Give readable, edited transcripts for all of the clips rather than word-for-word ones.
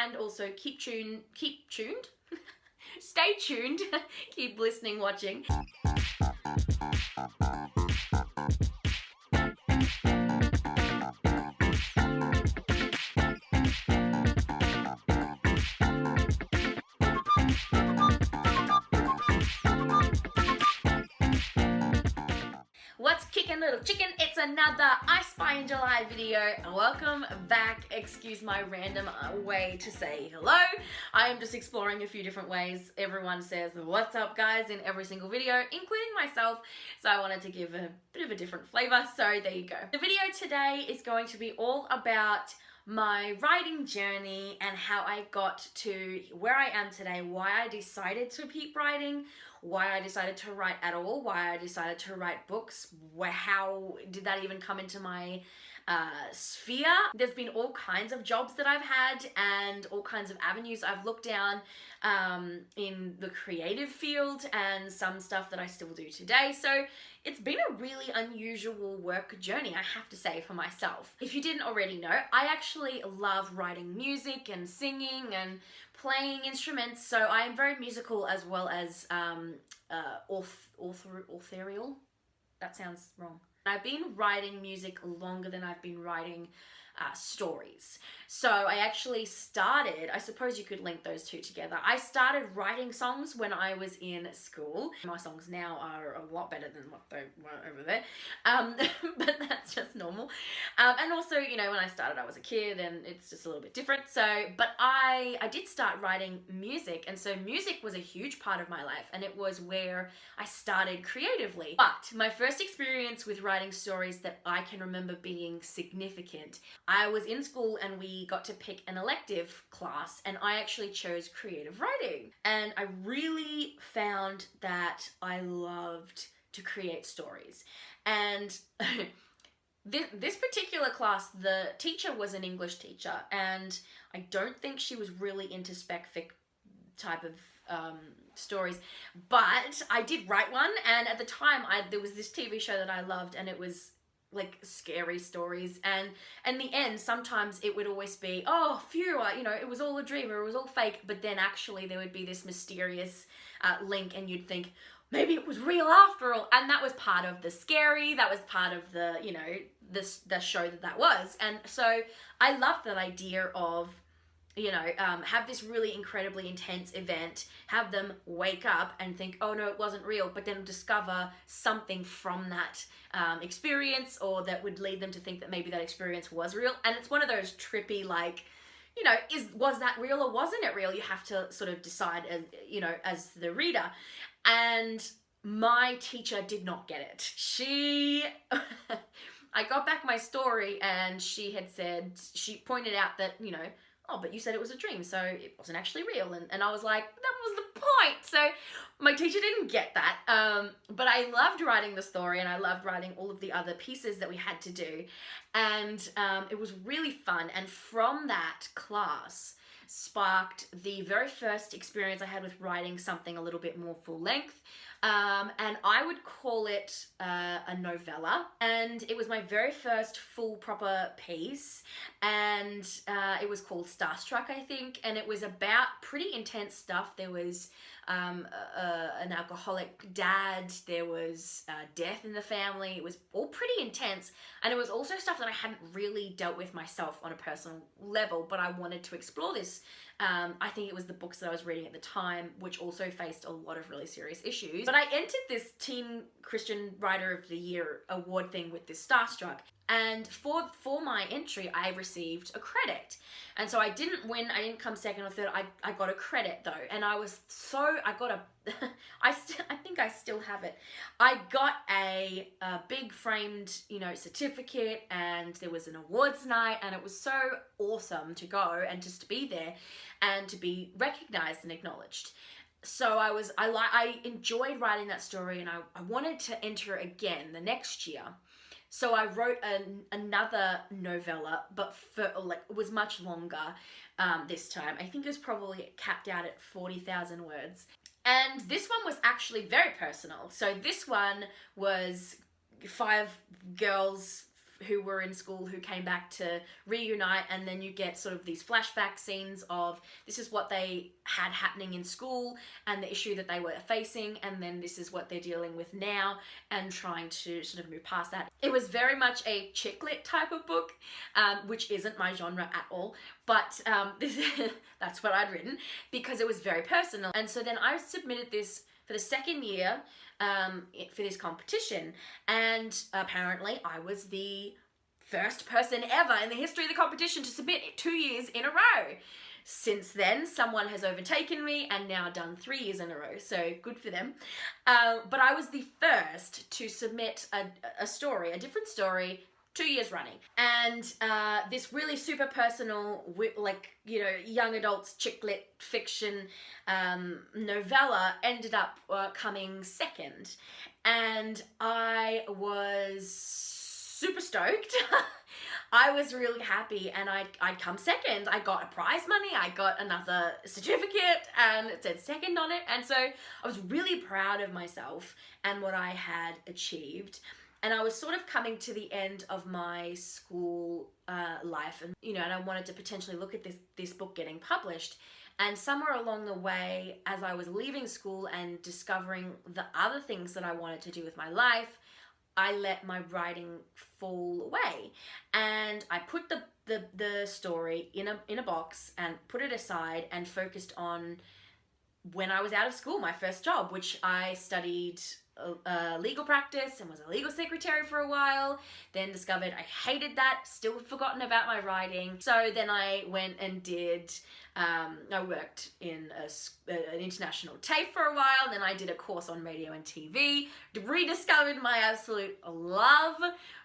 and also keep tuned, stay tuned, keep listening, watching. What's kicking, little chicken? It's another I Spy in July video. Welcome back. Excuse my random way to say hello. I am just exploring a few different ways. Everyone says what's up guys in every single video, including myself, so I wanted to give a bit of a different flavor, so there you go. The video today is going to be all about my writing journey and how I got to where I am today, why I decided to keep writing, why I decided to write at all, why I decided to write books, how did that even come into my sphere. There's been all kinds of jobs that I've had and all kinds of avenues I've looked down in the creative field, and some stuff that I still do today. So it's been a really unusual work journey, I have to say, for myself. If you didn't already know, I actually love writing music and singing and playing instruments, so I am very musical as well as authorial. That sounds wrong. I've been writing music longer than I've been writing stories. So I actually started, I suppose you could link those two together. I started writing songs when I was in school. My songs now are a lot better than what they were over there. But that's just normal. And also, you know, when I started, I was a kid and it's just a little bit different. So, but I did start writing music. And so music was a huge part of my life, and it was where I started creatively. But my first experience with writing stories that I can remember being significant, I was in school and we got to pick an elective class, and I actually chose creative writing. And I really found that I loved to create stories. And this particular class, the teacher was an English teacher, and I don't think she was really into spec fic type of stories, but I did write one. And at the time there was this TV show that I loved, and it was like scary stories, and in the end sometimes it would always be, oh phew, you know, it was all a dream or it was all fake, but then actually there would be this mysterious link, and you'd think maybe it was real after all. And that was part of the scary, that was part of the, you know, the show that was. And so I loved that idea of, you know, have this really incredibly intense event, have them wake up and think, oh no, it wasn't real, but then discover something from that experience, or that would lead them to think that maybe that experience was real. And it's one of those trippy, like, you know, was that real or wasn't it real? You have to sort of decide, as, you know, as the reader. And my teacher did not get it. I got back my story and she had said, she pointed out that, you know, oh, but you said it was a dream, so it wasn't actually real. And I was like, that was the point. So my teacher didn't get that. But I loved writing the story, and I loved writing all of the other pieces that we had to do. And it was really fun. And from that class sparked the very first experience I had with writing something a little bit more full length. And I would call it a novella, and it was my very first full proper piece, and it was called Starstruck, I think, and it was about pretty intense stuff. There was an alcoholic dad, there was death in the family. It was all pretty intense, and it was also stuff that I hadn't really dealt with myself on a personal level, but I wanted to explore this. I think it was the books that I was reading at the time, which also faced a lot of really serious issues. But I entered this Teen Christian Writer of the Year award thing with this Starstruck. And for my entry, I received a credit. And so I didn't win, I didn't come second or third, I got a credit though. And I was so, I got a, I think I still have it. I got a big framed, you know, certificate, and there was an awards night, and it was so awesome to go and just to be there and to be recognized and acknowledged. So I enjoyed writing that story, and I wanted to enter again the next year. So I wrote another novella, but it was much longer this time. I think it was probably capped out at 40,000 words. And this one was actually very personal. So this one was 5 girls who were in school who came back to reunite, and then you get sort of these flashback scenes of this is what they had happening in school and the issue that they were facing, and then this is what they're dealing with now and trying to sort of move past that. It was very much a chick lit type of book, which isn't my genre at all, but that's what I'd written because it was very personal. And so then I submitted this for the second year for this competition, and apparently I was the first person ever in the history of the competition to submit it 2 years in a row. Since then, someone has overtaken me and now done 3 years in a row, so good for them. But I was the first to submit a story, a different story, 2 years running. And this really super personal, like, you know, young adults chick lit fiction novella ended up coming second. And I was super stoked. I was really happy, and I'd come second. I got a prize money, I got another certificate, and it said second on it. And so I was really proud of myself and what I had achieved. And I was sort of coming to the end of my school life, and you know, and I wanted to potentially look at this book getting published. And somewhere along the way, as I was leaving school and discovering the other things that I wanted to do with my life, I let my writing fall away, and I put the story in a box and put it aside and focused on when I was out of school, my first job, which I studied legal practice and was a legal secretary for a while, then discovered I hated that, still forgotten about my writing. So then I went and did, I worked in an international TAFE for a while, then I did a course on radio and TV, rediscovered my absolute love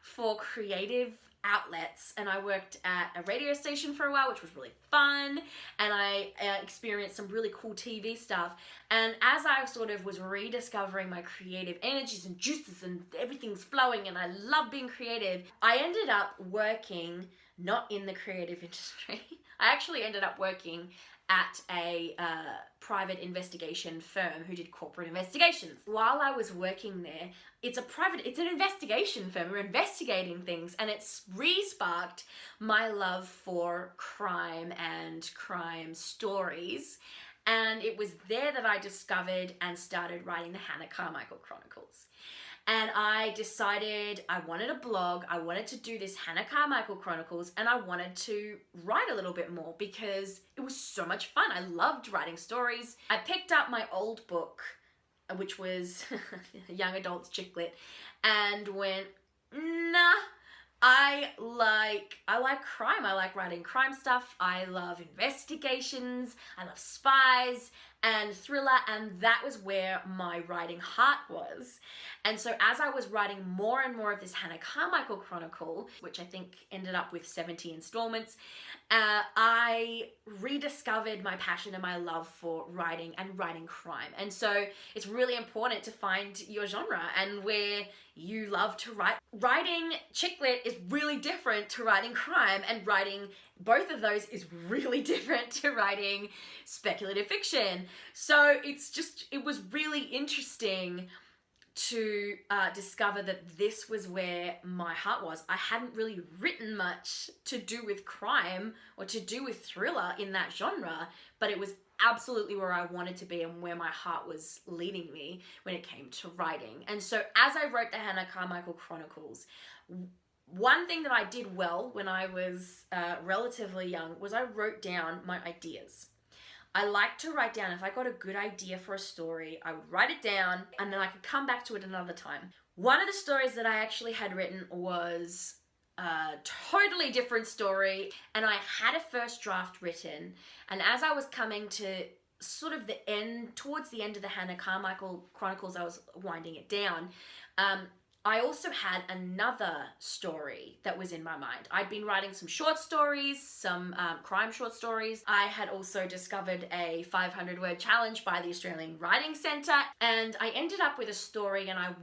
for creative outlets, and I worked at a radio station for a while, which was really fun, and I experienced some really cool TV stuff. And as I sort of was rediscovering my creative energies and juices and everything's flowing and I love being creative, I ended up working not in the creative industry. I actually ended up working at a private investigation firm who did corporate investigations. While I was working there, it's an investigation firm. We're investigating things, and it's re-sparked my love for crime and crime stories. And it was there that I discovered and started writing the Hannah Carmichael Chronicles. And I decided I wanted a blog, I wanted to do this Hannah Carmichael Chronicles, and I wanted to write a little bit more because it was so much fun. I loved writing stories. I picked up my old book, which was Young Adults Chick Lit, and went, nah, I like crime. I like writing crime stuff. I love investigations. I love spies and thriller, and that was where my writing heart was. And so as I was writing more and more of this Hannah Carmichael Chronicle, which I think ended up with 70 installments, I rediscovered my passion and my love for writing and writing crime. And so it's really important to find your genre and where you love to write. Writing chick lit is really different to writing crime, and writing both of those is really different to writing speculative fiction. So it was really interesting to discover that this was where my heart was. I hadn't really written much to do with crime or to do with thriller in that genre, but it was absolutely where I wanted to be and where my heart was leading me when it came to writing. And so as I wrote the Hannah Carmichael Chronicles, one thing that I did well when I was relatively young was I wrote down my ideas. I like to write down, if I got a good idea for a story, I would write it down and then I could come back to it another time. One of the stories that I actually had written was a totally different story, and I had a first draft written, and as I was coming to sort of the end, towards the end of the Hannah Carmichael Chronicles, I was winding it down, I also had another story that was in my mind. I'd been writing some short stories, some crime short stories. I had also discovered a 500-word challenge by the Australian Writing Centre, and I ended up with a story, and I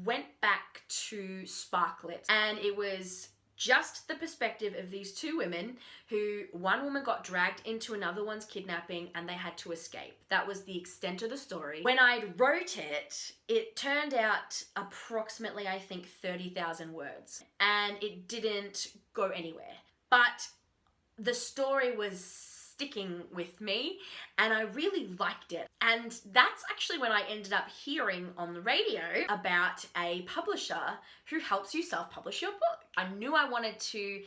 went back to Sparklet, and it was just the perspective of these two women who one woman got dragged into another one's kidnapping and they had to escape. That was the extent of the story. When I wrote it, it turned out approximately, I think, 30,000 words, and it didn't go anywhere. But the story was sticking with me and I really liked it. And that's actually when I ended up hearing on the radio about a publisher who helps you self-publish your book. I knew I wanted to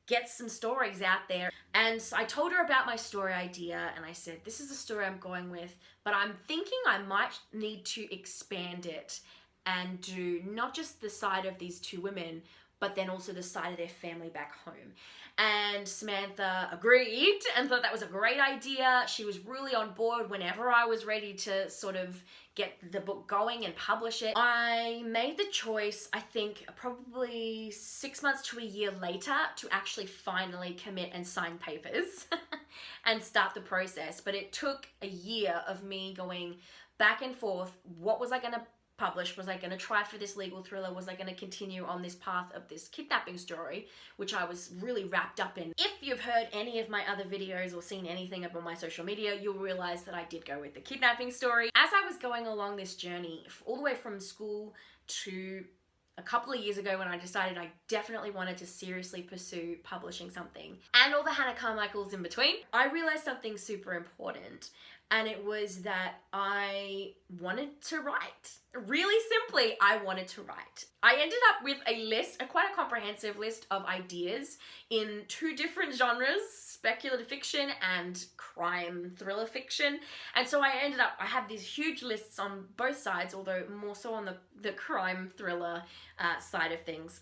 get some stories out there, and so I told her about my story idea and I said, this is the story I'm going with, but I'm thinking I might need to expand it and do not just the side of these two women, but then also the side of their family back home. And Samantha agreed and thought that was a great idea. She was really on board whenever I was ready to sort of get the book going and publish it. I made the choice, I think, probably 6 months to a year later to actually finally commit and sign papers and start the process. But it took a year of me going back and forth. What was I going to publish? Was I going to try for this legal thriller? Was I going to continue on this path of this kidnapping story, which I was really wrapped up in? If you've heard any of my other videos or seen anything up on my social media, you'll realize that I did go with the kidnapping story. As I was going along this journey, all the way from school to a couple of years ago when I decided I definitely wanted to seriously pursue publishing something, and all the Hannah Carmichaels in between, I realized something super important. And it was that I wanted to write. Really simply, I wanted to write. I ended up with a list, quite a comprehensive list of ideas in 2 different genres, speculative fiction and crime thriller fiction. And so I had these huge lists on both sides, although more so on the crime thriller side of things.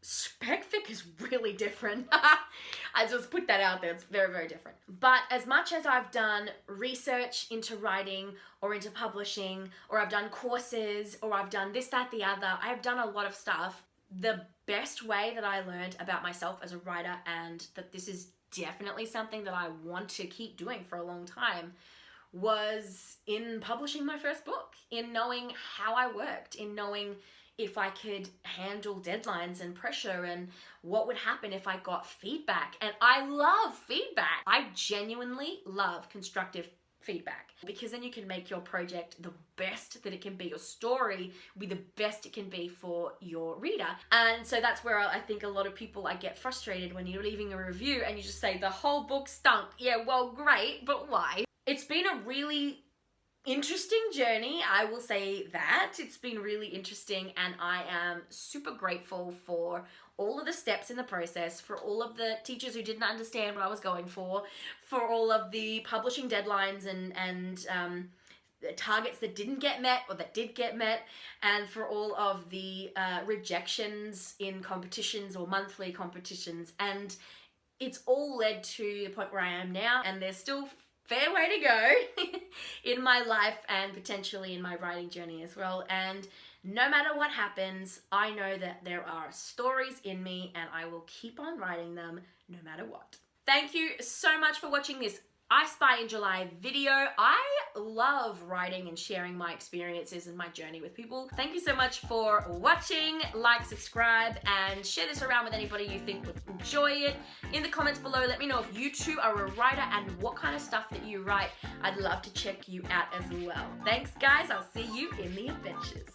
Spec-fic is really different. I just put that out there. It's very, very different. But as much as I've done research into writing or into publishing, or I've done courses, or I've done this, that, the other, I've done a lot of stuff. The best way that I learned about myself as a writer, and that this is definitely something that I want to keep doing for a long time, was in publishing my first book, in knowing how I worked, in knowing if I could handle deadlines and pressure, and what would happen if I got feedback. And I love feedback. I genuinely love constructive feedback, because then you can make your project the best that it can be. Your story will be the best it can be for your reader. And so that's where I think a lot of people, I get frustrated when you're leaving a review and you just say the whole book stunk. Yeah, well, great, but why? It's been a really interesting journey, I will say that. It's been really interesting, and I am super grateful for all of the steps in the process, for all of the teachers who didn't understand what I was going for all of the publishing deadlines and the targets that didn't get met or that did get met, and for all of the rejections in competitions or monthly competitions. And it's all led to the point where I am now, and there's still fair way to go in my life and potentially in my writing journey as well. And no matter what happens, I know that there are stories in me and I will keep on writing them no matter what. Thank you so much for watching this I Spy in July video. I love writing and sharing my experiences and my journey with people. Thank you so much for watching. Like, subscribe, and share this around with anybody you think would enjoy it. In the comments below, let me know if you too are a writer and what kind of stuff that you write. I'd love to check you out as well. Thanks guys, I'll see you in the adventures.